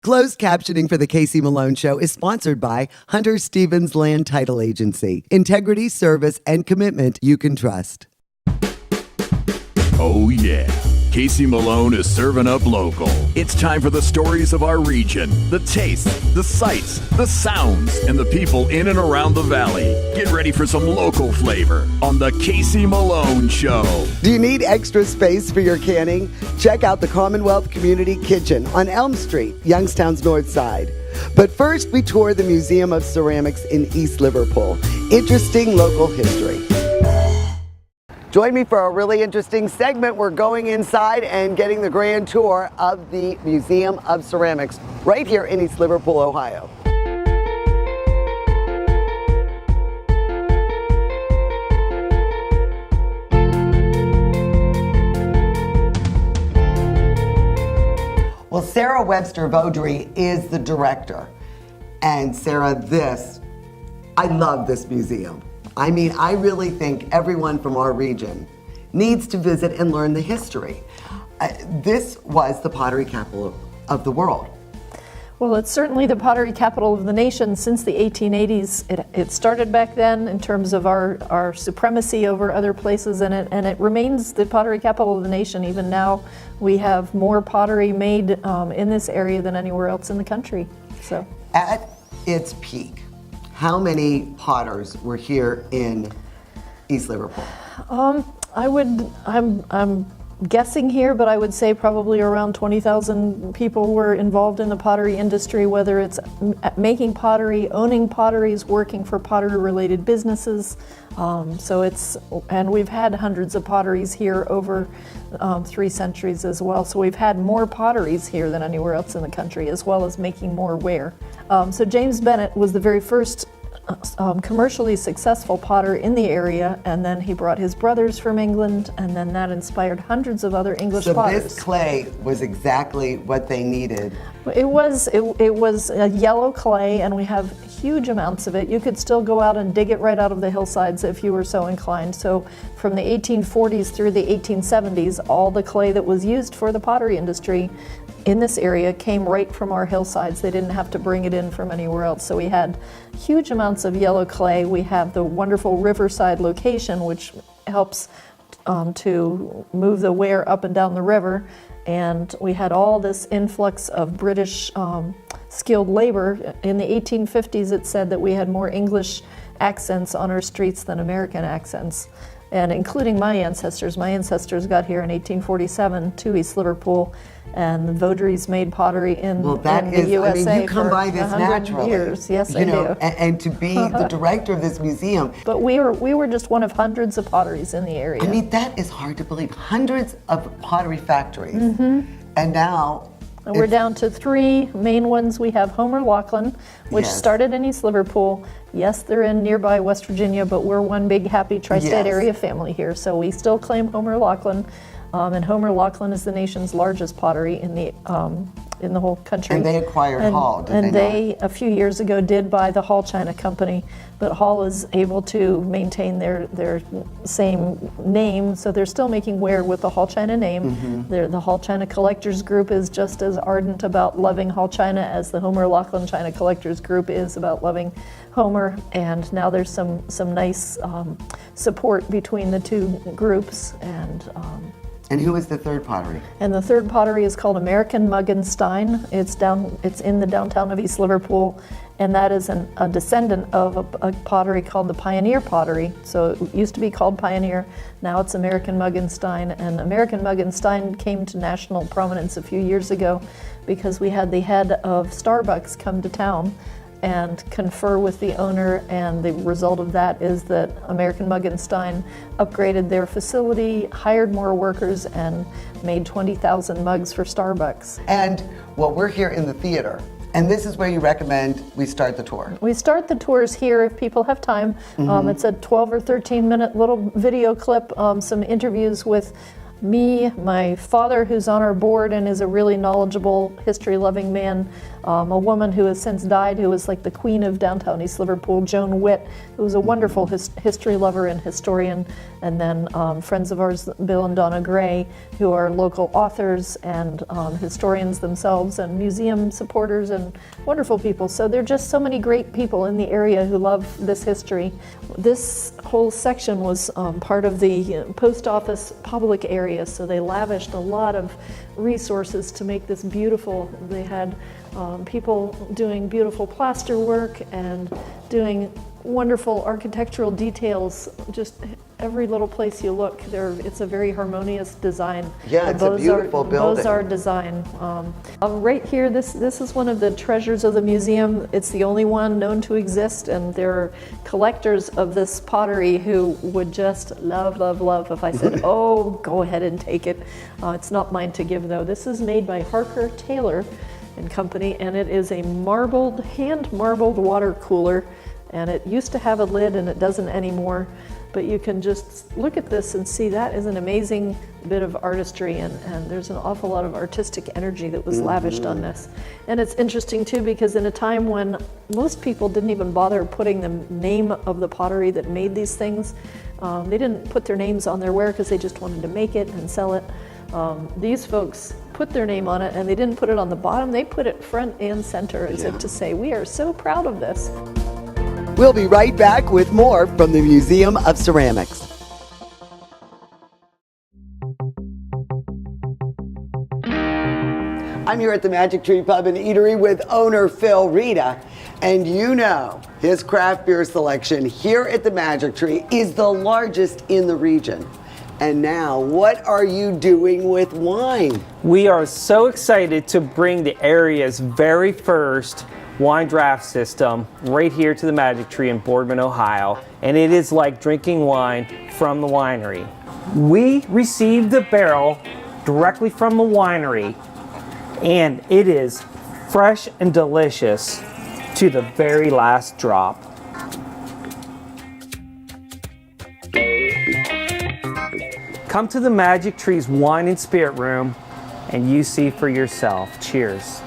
Closed captioning for the Casey Malone Show is sponsored by Hunter Stevens Land Title Agency. Integrity, service, and commitment you can trust. Oh yeah, Casey Malone is serving up local. It's time for the stories of our region, the tastes, the sights, the sounds, and the people in and around the valley. Get ready for some local flavor on the Casey Malone Show. Do you need extra space for your canning? Check out the Commonwealth Community Kitchen on Elm Street, Youngstown's north side. But first, we tour the Museum of Ceramics in East Liverpool. Interesting local history. Join me for a really interesting segment. We're going inside and getting the grand tour of the Museum of Ceramics right here in East Liverpool, Ohio. Well, Sarah Webster Vaudry is the director. And Sarah, I love this museum. I mean, I really think everyone from our region needs to visit and learn the history. This was the pottery capital of the world. Well, it's certainly the pottery capital of the nation since the 1880s. It started back then in terms of our supremacy over other places, and it remains the pottery capital of the nation. Even now, we have more pottery made in this area than anywhere else in the country. So, at its peak, how many potters were here in East Liverpool? I'm guessing here, but I would say probably around 20,000 people were involved in the pottery industry, whether it's making pottery, owning potteries, working for pottery-related businesses. And we've had hundreds of potteries here over 3 centuries as well. So we've had more potteries here than anywhere else in the country, as well as making more ware. So James Bennett was the very first commercially successful potter in the area, and then he brought his brothers from England, and then that inspired hundreds of other English potters. So this clay was exactly what they needed. It was a yellow clay, and we have huge amounts of it. You could still go out and dig it right out of the hillsides if you were so inclined. So from the 1840s through the 1870s, all the clay that was used for the pottery industry in this area came right from our hillsides. They didn't have to bring it in from anywhere else. So we had huge amounts of yellow clay. We have the wonderful riverside location, which helps to move the ware up and down the river. And we had all this influx of British skilled labor. In the 1850s, it said that we had more English accents on our streets than American accents. And including my ancestors. My ancestors got here in 1847 to East Liverpool, and the Vaudrys made pottery in the USA. I mean, you come by this for 100 naturally. years. Yes, I do. And to be the director of this museum. But we were just one of hundreds of potteries in the area. I mean, that is hard to believe. Hundreds of pottery factories. And now and we're down to 3 main ones. We have Homer Laughlin, which started in East Liverpool. Yes, they're in nearby West Virginia, but we're one big happy tri-state area family here. So we still claim Homer Laughlin, and Homer Laughlin is the nation's largest pottery in the whole country. And they acquired Hall, did and they a few years ago, did buy the Hall China Company, but Hall is able to maintain their same name, so they're still making ware with the Hall China name. The Hall China Collectors Group is just as ardent about loving Hall China as the Homer Laughlin China Collectors Group is about loving Homer, and now there's some nice support between the 2 groups. And who is the third pottery? And the third pottery is called American Mug and Stein. It's in the downtown of East Liverpool, and that is a descendant of a pottery called the Pioneer pottery. So it used to be called Pioneer, now it's American Mug and Stein. And American Mug and Stein came to national prominence a few years ago because we had the head of Starbucks come to town and confer with the owner, and the result of that is that American Mug and Stein upgraded their facility, hired more workers, and made 20,000 mugs for Starbucks. And we're here in the theater, and this is where you recommend we start the tour. We start the tours here if people have time. It's a 12 or 13 minute little video clip, some interviews with me, my father, who's on our board and is a really knowledgeable, history-loving man, a woman who has since died, who was like the queen of downtown East Liverpool, Joan Witt, who was a wonderful history lover and historian, and then friends of ours, Bill and Donna Gray, who are local authors and historians themselves and museum supporters and wonderful people. So there are just so many great people in the area who love this history. This whole section was part of the post office public area, so they lavished a lot of resources to make this beautiful. They had people doing beautiful plaster work and doing wonderful architectural details. Just every little place you look, it's a very harmonious design. Yeah, it's a beautiful building. Beaux-Art design. Right here, this is one of the treasures of the museum. It's the only one known to exist, and there are collectors of this pottery who would just love, love, love if I said, oh, go ahead and take it. It's not mine to give, though. This is made by Harker Taylor and Company, and it is a hand-marbled water cooler. And it used to have a lid and it doesn't anymore, but you can just look at this and see that is an amazing bit of artistry, and there's an awful lot of artistic energy that was lavished on this. And it's interesting too, because in a time when most people didn't even bother putting the name of the pottery that made these things, they didn't put their names on their ware because they just wanted to make it and sell it. These folks put their name on it, and they didn't put it on the bottom, they put it front and center as if to say, we are so proud of this. We'll be right back with more from the Museum of Ceramics. I'm here at the Magic Tree Pub and Eatery with owner Phil Rita, and you know his craft beer selection here at the Magic Tree is the largest in the region. And now, what are you doing with wine? We are so excited to bring the area's very first wine draft system right here to the Magic Tree in Boardman, Ohio, and it is like drinking wine from the winery. We received the barrel directly from the winery, and it is fresh and delicious to the very last drop. Come to the Magic Tree's Wine and Spirit Room and you see for yourself. Cheers.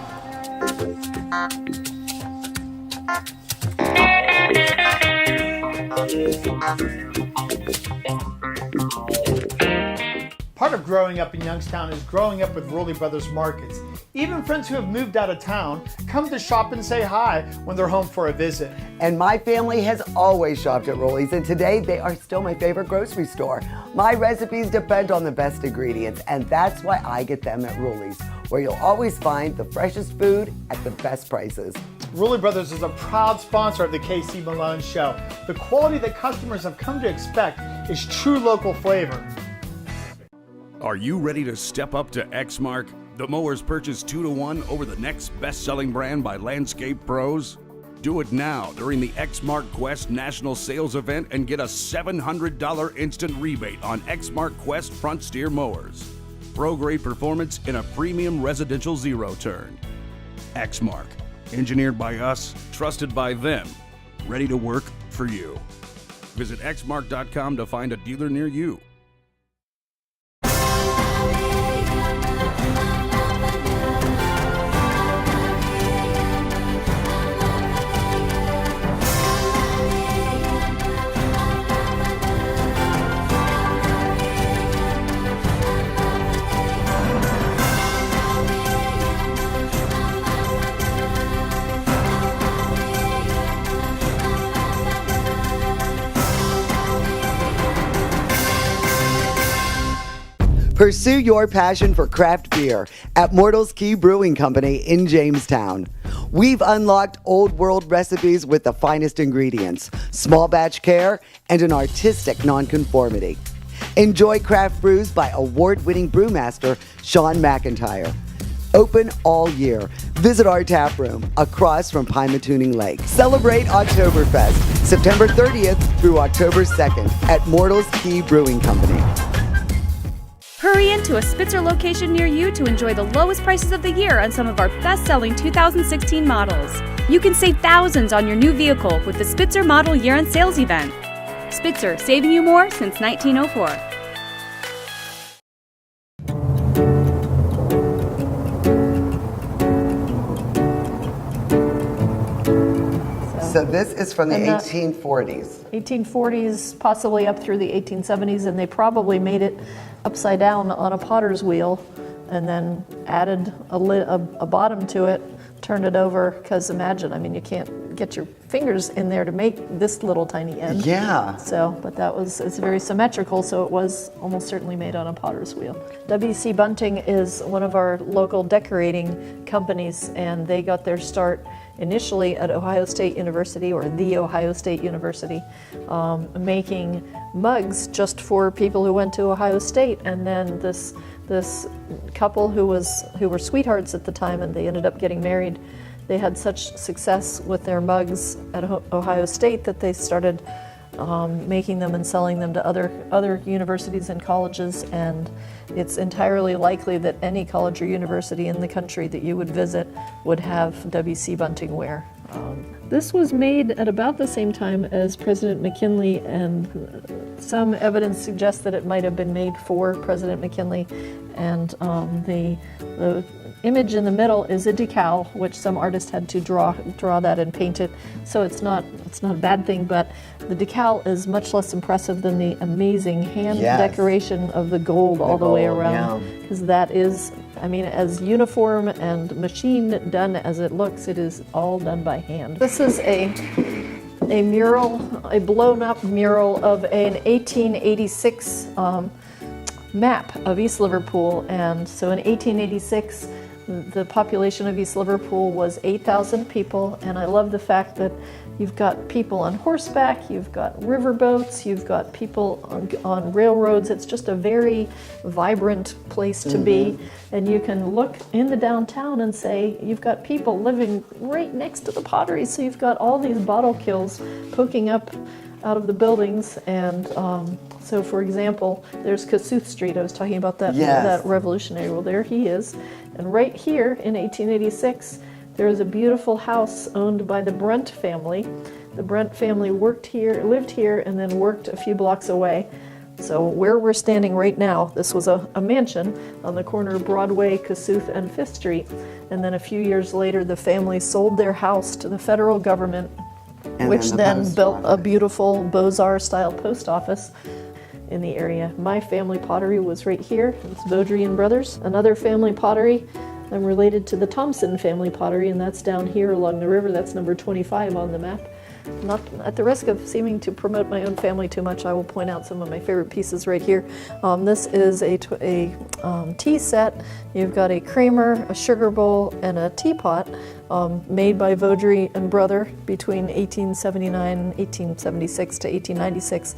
Part of growing up in Youngstown is growing up with Rowley Brothers Markets. Even friends who have moved out of town come to shop and say hi when they're home for a visit. And my family has always shopped at Rowley's, and today they are still my favorite grocery store. My recipes depend on the best ingredients, and that's why I get them at Rowley's, where you'll always find the freshest food at the best prices. Rowley Brothers is a proud sponsor of the KC Malone Show. The quality that customers have come to expect is true local flavor. Are you ready to step up to Exmark? The mowers purchased 2-to-1 over the next best-selling brand by landscape pros? Do it now during the Exmark Quest National Sales Event and get a $700 instant rebate on Exmark Quest front steer mowers. Pro-grade performance in a premium residential zero-turn. Exmark, engineered by us, trusted by them, ready to work for you. Visit exmark.com to find a dealer near you. Pursue your passion for craft beer at Mortals Key Brewing Company in Jamestown. We've unlocked old world recipes with the finest ingredients, small batch care, and an artistic nonconformity. Enjoy craft brews by award-winning brewmaster Sean McIntyre. Open all year. Visit our tap room across from Pymatooning Lake. Celebrate Oktoberfest, September 30th through October 2nd at Mortals Key Brewing Company. Hurry into a Spitzer location near you to enjoy the lowest prices of the year on some of our best-selling 2016 models. You can save thousands on your new vehicle with the Spitzer Model Year-End Sales Event. Spitzer, saving you more since 1904. So this is from the And that- 1840s. 1840s, possibly up through the 1870s, and they probably made it upside down on a potter's wheel and then added a bottom to it, turned it over, because imagine, I mean, you can't get your fingers in there to make this little tiny end. Yeah. So, but it's very symmetrical, so it was almost certainly made on a potter's wheel. W.C. Bunting is one of our local decorating companies, and they got their start initially at Ohio State University, or the Ohio State University, making mugs just for people who went to Ohio State. And then this couple who were sweethearts at the time, and they ended up getting married. They had such success with their mugs at Ohio State that they started making them and selling them to other universities and colleges, and it's entirely likely that any college or university in the country that you would visit would have W.C. Bunting ware. This was made at about the same time as President McKinley, and some evidence suggests that it might have been made for President McKinley. And the image in the middle is a decal, which some artist had to draw that and paint it. So it's not a bad thing, but the decal is much less impressive than the amazing hand decoration of the gold all the way around, because that is, I mean, as uniform and machine done as it looks, it is all done by hand. This is a mural, a blown up mural of an 1886 map of East Liverpool. And so in 1886, the population of East Liverpool was 8,000 people, and I love the fact that you've got people on horseback, you've got riverboats, you've got people on railroads. It's just a very vibrant place to be, and you can look in the downtown and say you've got people living right next to the pottery, so you've got all these bottle kilns poking up out of the buildings. And so, for example, there's Kossuth Street. I was talking about that revolutionary. Well, there he is. And right here in 1886, there is a beautiful house owned by the Brent family. The Brent family lived here, and then worked a few blocks away. So where we're standing right now, this was a mansion on the corner of Broadway, Kossuth, and 5th Street. And then a few years later, the family sold their house to the federal government, which then built a beautiful Beaux-Arts style post office in the area. My family pottery was right here. It's Vaudry and Brothers. Another family pottery, I'm related to the Thompson family pottery, and that's down here along the river. That's number 25 on the map. Not at the risk of seeming to promote my own family too much, I will point out some of my favorite pieces right here. This is a tea set. You've got a creamer, a sugar bowl, and a teapot made by Vaudry and Brother between 1879, 1876 to 1896.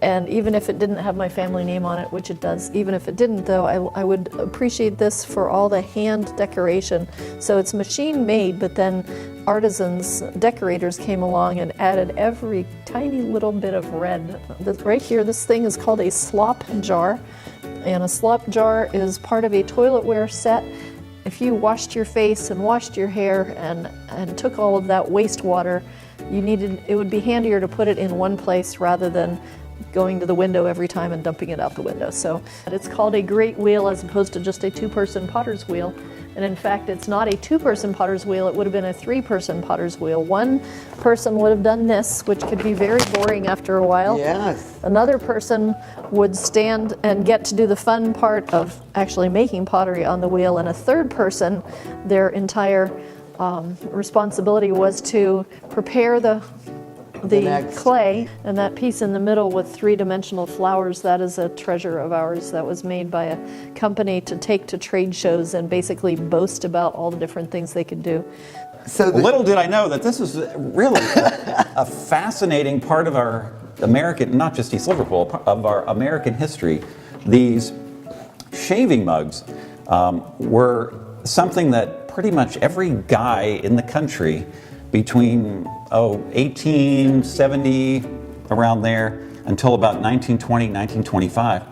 And even if it didn't have my family name on it, which it does, even if it didn't though, I would appreciate this for all the hand decoration. So it's machine made, but then artisans, decorators came along and added every tiny little bit of red. Right here, this thing is called a slop jar. And a slop jar is part of a toiletware set. If you washed your face and washed your hair and took all of that wastewater, it would be handier to put it in one place rather than going to the window every time and dumping it out the window. So it's called a great wheel as opposed to just a two-person potter's wheel. And in fact, it's not a two-person potter's wheel, it would have been a three-person potter's wheel. One person would have done this, which could be very boring after a while. Yes. Another person would stand and get to do the fun part of actually making pottery on the wheel. And a third person, their entire responsibility was to prepare the clay, and that piece in the middle with three-dimensional flowers, that is a treasure of ours that was made by a company to take to trade shows and basically boast about all the different things they could do. So little did I know that this is really a fascinating part of our American, not just East Liverpool, of our American history. These shaving mugs were something that pretty much every guy in the country between 1870, around there, until about 1920, 1925,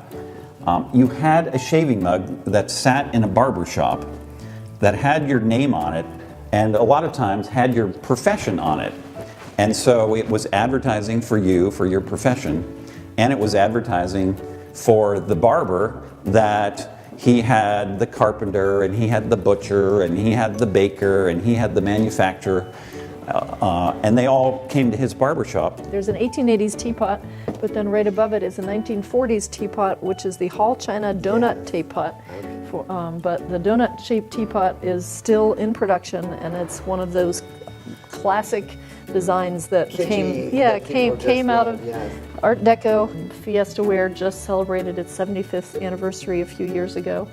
you had a shaving mug that sat in a barber shop that had your name on it, and a lot of times had your profession on it. And so it was advertising for you, for your profession, and it was advertising for the barber that he had the carpenter, and he had the butcher, and he had the baker, and he had the manufacturer. and they all came to his barbershop. There's an 1880s teapot, but then right above it is a 1940s teapot, which is the Hall China donut teapot. But the donut-shaped teapot is still in production, and it's one of those classic designs that came out of Art Deco. Fiesta Ware just celebrated its 75th anniversary a few years ago.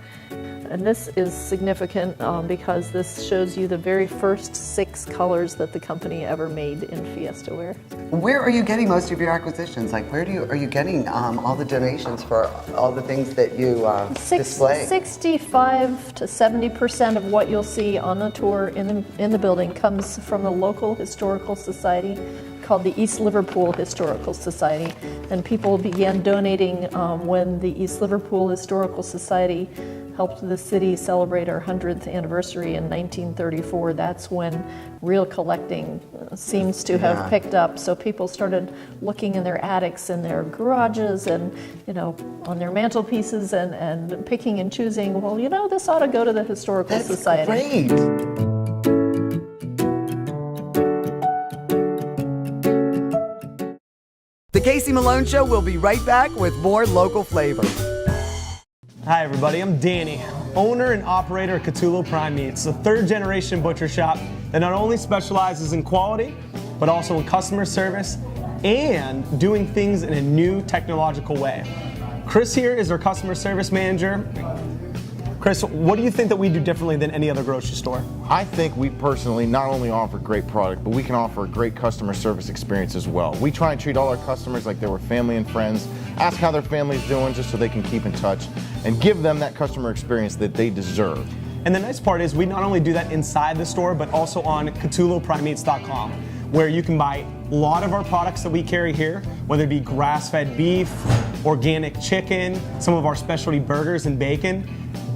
And this is significant because this shows you the very first 6 colors that the company ever made in Fiesta Ware. Where are you getting most of your acquisitions? Like, are you getting all the donations for all the things that you display? 65 to 70% of what you'll see on the tour in the building comes from the local historical society called the East Liverpool Historical Society, and people began donating when the East Liverpool Historical Society helped the city celebrate our 100th anniversary in 1934. That's when real collecting seems to have picked up. So people started looking in their attics and their garages and, on their mantelpieces and picking and choosing, well, this ought to go to the Historical Society. Great. The Casey Malone Show will be right back with more local flavor. Hi everybody, I'm Danny, owner and operator of Cthulhu Prime Meats, a third-generation butcher shop that not only specializes in quality, but also in customer service and doing things in a new technological way. Chris here is our customer service manager. Chris, what do you think that we do differently than any other grocery store? I think we personally not only offer great product, but we can offer a great customer service experience as well. We try and treat all our customers like they were family and friends, ask how their family's doing just so they can keep in touch, and give them that customer experience that they deserve. And the nice part is we not only do that inside the store, but also on CthulhuPrimeMeats.com, where you can buy a lot of our products that we carry here, whether it be grass-fed beef, organic chicken, some of our specialty burgers and bacon.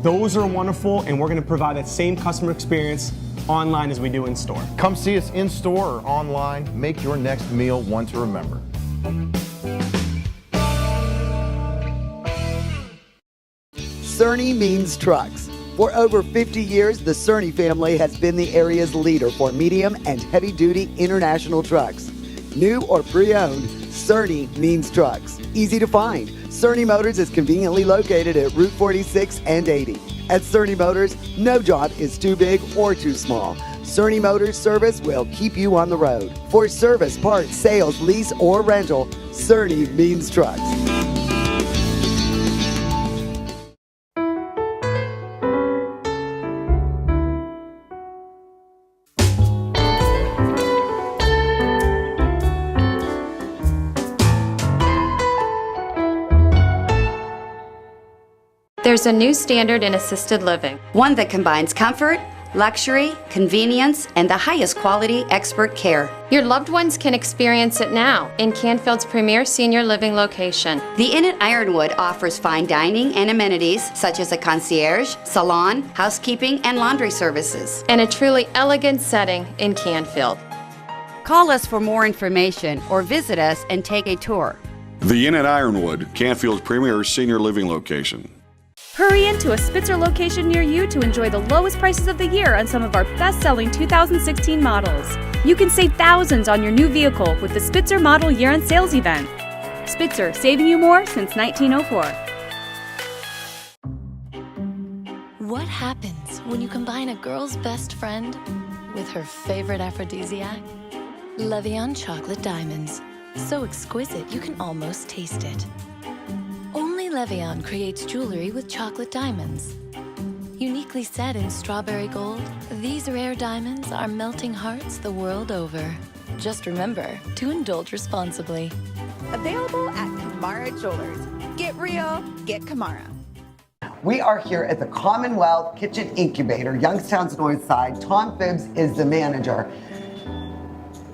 Those are wonderful, and we're going to provide that same customer experience online as we do in store. Come see us in store or online. Make your next meal one to remember. Cerny means trucks. For over 50 years, the Cerny family has been the area's leader for medium and heavy-duty international trucks. New or pre-owned, Cerny means trucks. Easy to find. Cerny Motors is conveniently located at Route 46 and 80. At Cerny Motors, no job is too big or too small. Cerny Motors service will keep you on the road. For service, parts, sales, lease, or rental, Cerny means trucks. There's a new standard in assisted living. One that combines comfort, luxury, convenience, and the highest quality expert care. Your loved ones can experience it now in Canfield's premier senior living location. The Inn at Ironwood offers fine dining and amenities such as a concierge, salon, housekeeping, and laundry services. And a truly elegant setting in Canfield. Call us for more information or visit us and take a tour. The Inn at Ironwood, Canfield's premier senior living location. Hurry into a Spitzer location near you to enjoy the lowest prices of the year on some of our best-selling 2016 models. You can save thousands on your new vehicle with the Spitzer Model Year-End Sales Event. Spitzer, saving you more since 1904. What happens when you combine a girl's best friend with her favorite aphrodisiac? Levian Chocolate Diamonds. So exquisite you can almost taste it. Only Levian creates jewelry with chocolate diamonds. Uniquely set in strawberry gold, these rare diamonds are melting hearts the world over. Just remember to indulge responsibly. Available at Kamara Jewelers. Get real, get Kamara. We are here at the Commonwealth Kitchen Incubator, Youngstown's North Side. Tom Phibbs is the manager.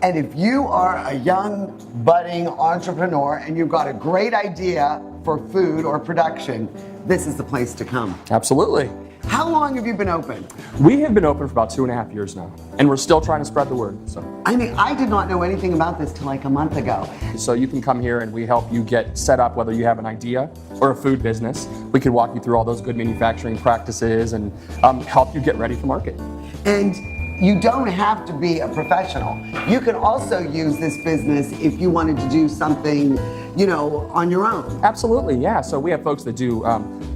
And if you are a young, budding entrepreneur and you've got a great idea for food or production, this is the place to come. Absolutely. How long have you been open? We have been open for about 2.5 years now, and we're still trying to spread the word. So I mean, I did not know anything about this till like a month ago. So you can come here and we help you get set up, whether you have an idea or a food business. We can walk you through all those good manufacturing practices and help you get ready for market. And you don't have to be a professional. You can also use this business if you wanted to do something, you know, on your own. Absolutely, yeah. So we have folks that do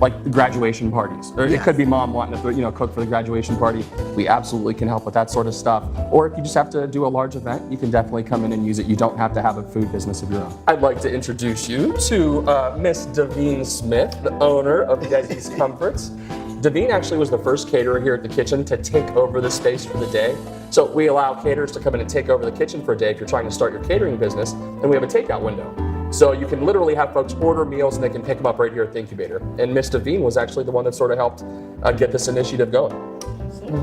like graduation parties, or it could be mom wanting to, you know, cook for the graduation party. We absolutely can help with that sort of stuff. Or if you just have to do a large event, you can definitely come in and use it. You don't have to have a food business of your own. I'd like to introduce you to Miss Davine Smith, the owner of Desi's Comforts. Davine actually was the first caterer here at the kitchen to take over the space for the day. So we allow caterers to come in and take over the kitchen for a day if you're trying to start your catering business, and we have a takeout window. So you can literally have folks order meals and they can pick them up right here at the incubator. And Miss Davine was actually the one that sort of helped get this initiative going.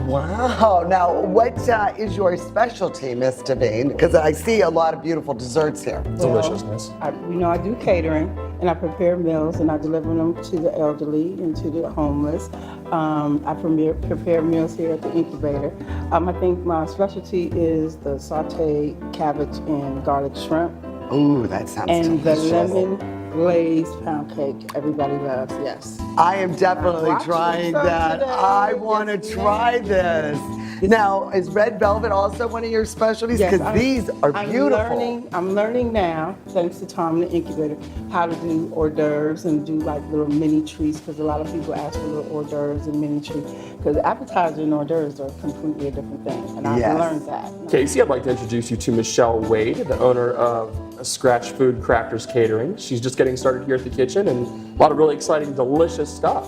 Wow. Now, what is your specialty, Miss Davine? Because I see a lot of beautiful desserts here. Deliciousness. I do catering, and I prepare meals, and I deliver them to the elderly and to the homeless. I prepare meals here at the incubator. I think my specialty is the sauteed cabbage and garlic shrimp. Ooh, that sounds and delicious. And the lemon glazed pound cake everybody loves, yes. I am definitely trying that. I want to try this. Now, is red velvet also one of your specialties? Because these are beautiful. I'm learning now, thanks to Tom in the incubator, how to do hors d'oeuvres and do like little mini treats, because a lot of people ask for little hors d'oeuvres and mini treats. Because appetizer and hors d'oeuvres are completely a different thing, and I've learned that. Casey, I'd like to introduce you to Michelle Wade, the owner of Scratch Food Crafters Catering. She's just getting started here at the kitchen, and a lot of really exciting, delicious stuff.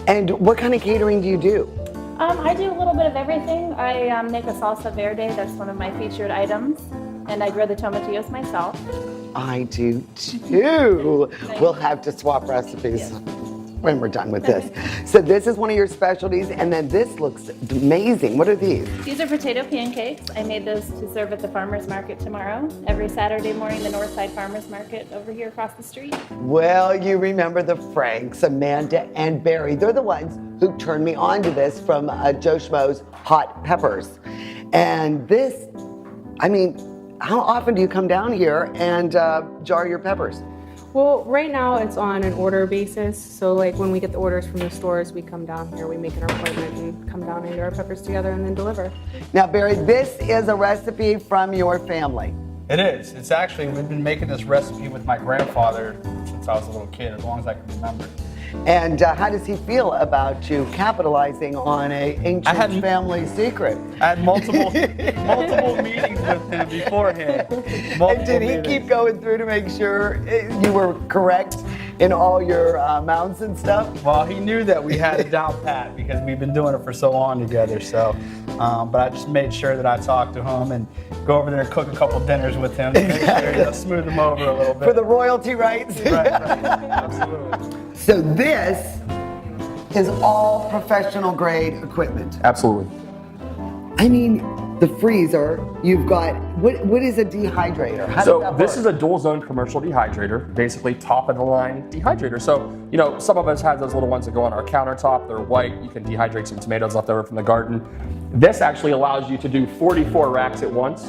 And what kind of catering do you do? I do a little bit of everything. I make a salsa verde, that's one of my featured items, and I grill the tomatillos myself. I do too. We'll have to swap recipes when we're done with this. So this is one of your specialties, and then this looks amazing. What are these? These are potato pancakes. I made those to serve at the farmer's market tomorrow. Every Saturday morning, the Northside Farmer's Market over here across the street. Well, you remember the Franks, Amanda and Barry. They're the ones who turned me on to this from Joe Schmo's Hot Peppers. And this, I mean, how often do you come down here and jar your peppers? Well, right now it's on an order basis. So like when we get the orders from the stores, we come down here, we make an appointment and come down and do our peppers together and then deliver. Now, Barry, this is a recipe from your family. It is. It's actually, we've been making this recipe with my grandfather since I was a little kid, as long as I can remember. And how does he feel about you capitalizing on an ancient family secret? I had multiple meetings with him beforehand. And did he keep going through to make sure you were correct in all your amounts and stuff? Well, he knew that we had it down pat because we've been doing it for so long together. So, but I just made sure that I talked to him and go over there and cook a couple dinners with him to make sure, smooth him over a little bit. For the royalty rights? Right. Absolutely. So this is all professional grade equipment. Absolutely. I mean, the freezer, you've got, what is a dehydrator? How does that this work? is a dual zone commercial dehydrator, basically top of the line dehydrator. So, you know, some of us have those little ones that go on our countertop. They're white. You can dehydrate some tomatoes left over from the garden. This actually allows you to do 44 racks at once.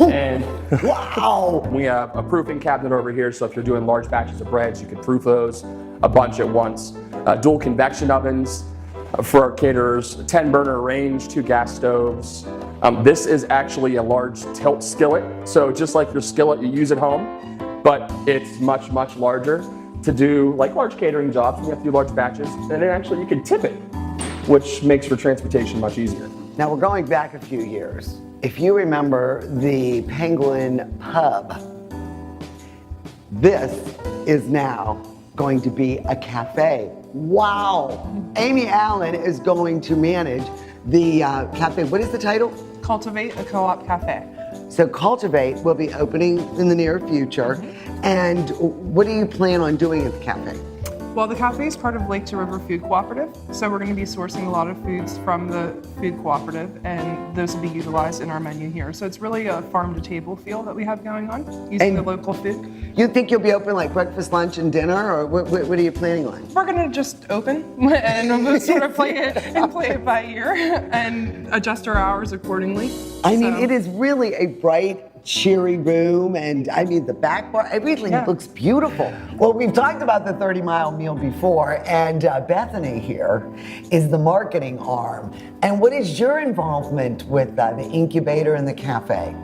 And wow! We have a proofing cabinet over here, so if you're doing large batches of breads, you can proof those a bunch at once. Dual convection ovens for our caterers, 10 burner range, 2 gas stoves. This is actually a large tilt skillet, so just like your skillet you use at home, but it's much, much larger to do like large catering jobs. You have to do large batches, and then actually you can tip it, which makes for transportation much easier. Now we're going back a few years. If you remember the Penguin Pub, this is now going to be a cafe. Wow! Amy Allen is going to manage the cafe. What is the title? Cultivate a Co-op Cafe. So Cultivate will be opening in the near future. And what do you plan on doing at the cafe? Well, the cafe is part of Lake to River Food Cooperative, so we're going to be sourcing a lot of foods from the food cooperative, and those will be utilized in our menu here. So it's really a farm-to-table feel that we have going on, using the local food. You think you'll be open like breakfast, lunch, and dinner, or what are you planning on? We're going to just open, and we'll sort of play it by ear, and adjust our hours accordingly. I mean, it is really a bright cheery room, and I mean the back bar, everything looks beautiful. Well, we've talked about the 30-mile meal before, and Bethany here is the marketing arm. And what is your involvement with the incubator and the cafe?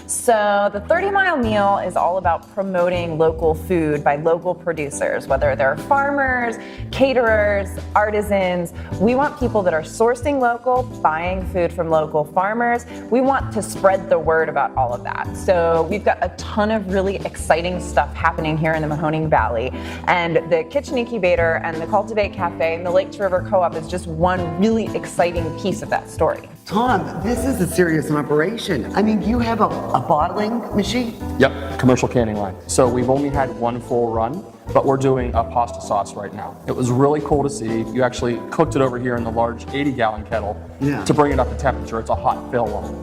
So the 30-mile meal is all about promoting local food by local producers, whether they're farmers, caterers, artisans. We want people that are sourcing local, buying food from local farmers. We want to spread the word about all of that. So we've got a ton of really exciting stuff happening here in the Mahoning Valley. And the Kitchen Incubator and the Cultivate Cafe and the Lake to River Co-op is just one really exciting piece of that story. Tom, this is a serious operation. I mean, you have a bottling machine? Yep, commercial canning line. So we've only had one full run, but we're doing a pasta sauce right now. It was really cool to see. You actually cooked it over here in the large 80-gallon kettle to bring it up to temperature. It's a hot fill one.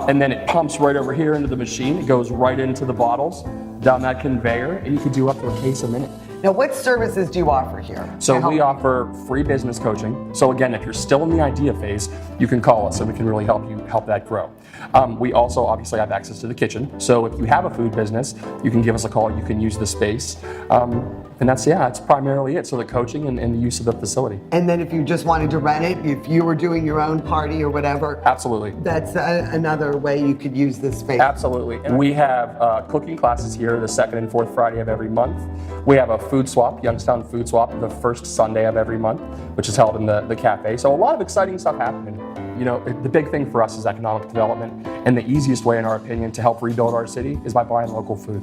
And then it pumps right over here into the machine. It goes right into the bottles, down that conveyor, and you can do up to a case a minute. Now, what services do you offer here? So we offer free business coaching. So again, if you're still in the idea phase, you can call us and we can really help that grow. We also obviously have access to the kitchen. So if you have a food business, you can give us a call. You can use the space. And that's primarily it. So the coaching and the use of the facility. And then if you just wanted to rent it, if you were doing your own party or whatever. Absolutely. That's another way you could use this space. Absolutely. And we have cooking classes here the second and fourth Friday of every month. We have a food swap, Youngstown Food Swap, the first Sunday of every month, which is held in the cafe. So a lot of exciting stuff happening. You know, the big thing for us is economic development. And the easiest way, in our opinion, to help rebuild our city is by buying local food.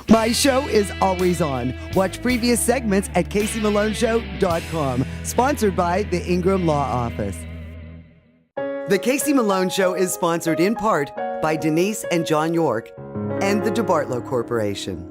My show is always on. Watch previous segments at CaseyMaloneShow.com. Sponsored by the Ingram Law Office. The Casey Malone Show is sponsored in part by Denise and John York and the DeBartolo Corporation.